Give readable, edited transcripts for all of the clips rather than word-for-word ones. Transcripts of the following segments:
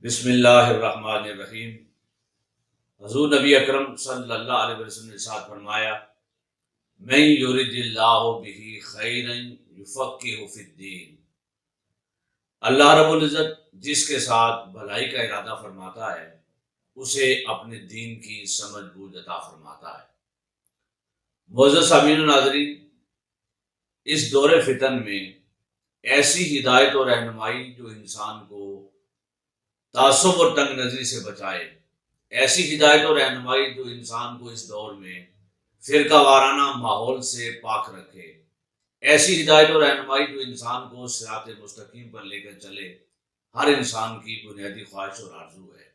بسم اللہ الرحمن الرحیم۔ حضور نبی اکرم صلی اللہ علیہ وسلم نے ارشاد فرمایا، من یرد اللہ بہ خیرا یفقہہ فی الدین۔ اللہ رب العزت جس کے ساتھ بھلائی کا ارادہ فرماتا ہے اسے اپنے دین کی سمجھ بوجھ عطا فرماتا ہے۔ معزز سامعین و ناظرین، اس دور فتن میں ایسی ہدایت اور رہنمائی جو انسان کو تعصب اور تنگ نظری سے بچائے، ایسی ہدایت اور رہنمائی جو انسان کو اس دور میں فرقہ وارانہ ماحول سے پاک رکھے، ایسی ہدایت اور رہنمائی جو انسان کو صراط مستقیم پر لے کر چلے، ہر انسان کی بنیادی خواہش اور آرزو ہے۔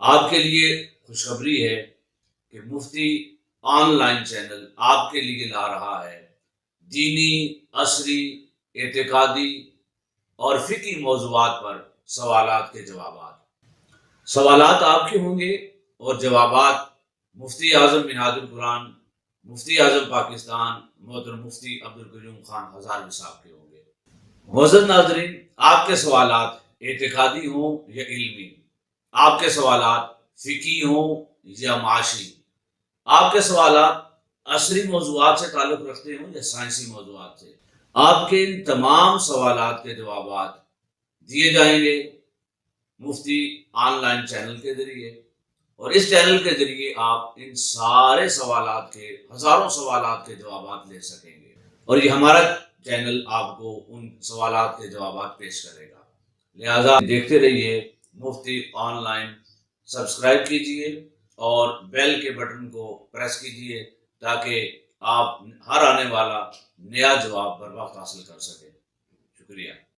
آپ کے لیے خوشخبری ہے کہ مفتی آن لائن چینل آپ کے لیے لا رہا ہے دینی، عصری، اعتقادی اور فقہی موضوعات پر سوالات کے جوابات۔ سوالات آپ کے ہوں گے اور جوابات مفتی اعظم منہاج القرآن، مفتی اعظم پاکستان محترم مفتی عبدالقیوم خان ہزاروی صاحب کے ہوں گے۔ معزز ناظرین، آپ کے سوالات اعتقادی ہوں یا علمی، آپ کے سوالات فقہی ہوں یا معاشی، آپ کے سوالات عصری موضوعات سے تعلق رکھتے ہوں یا سائنسی موضوعات سے، آپ کے ان تمام سوالات کے جوابات دیے جائیں گے مفتی آن لائن چینل کے ذریعے، اور اس چینل کے ذریعے آپ ان سارے سوالات کے، ہزاروں سوالات کے جوابات لے سکیں گے، اور یہ ہمارا چینل آپ کو ان سوالات کے جوابات پیش کرے گا۔ لہٰذا دیکھتے رہیے مفتی آن لائن، سبسکرائب کیجئے اور بیل کے بٹن کو پریس کیجئے تاکہ آپ ہر آنے والا نیا جواب بر وقت حاصل کر سکیں۔ شکریہ۔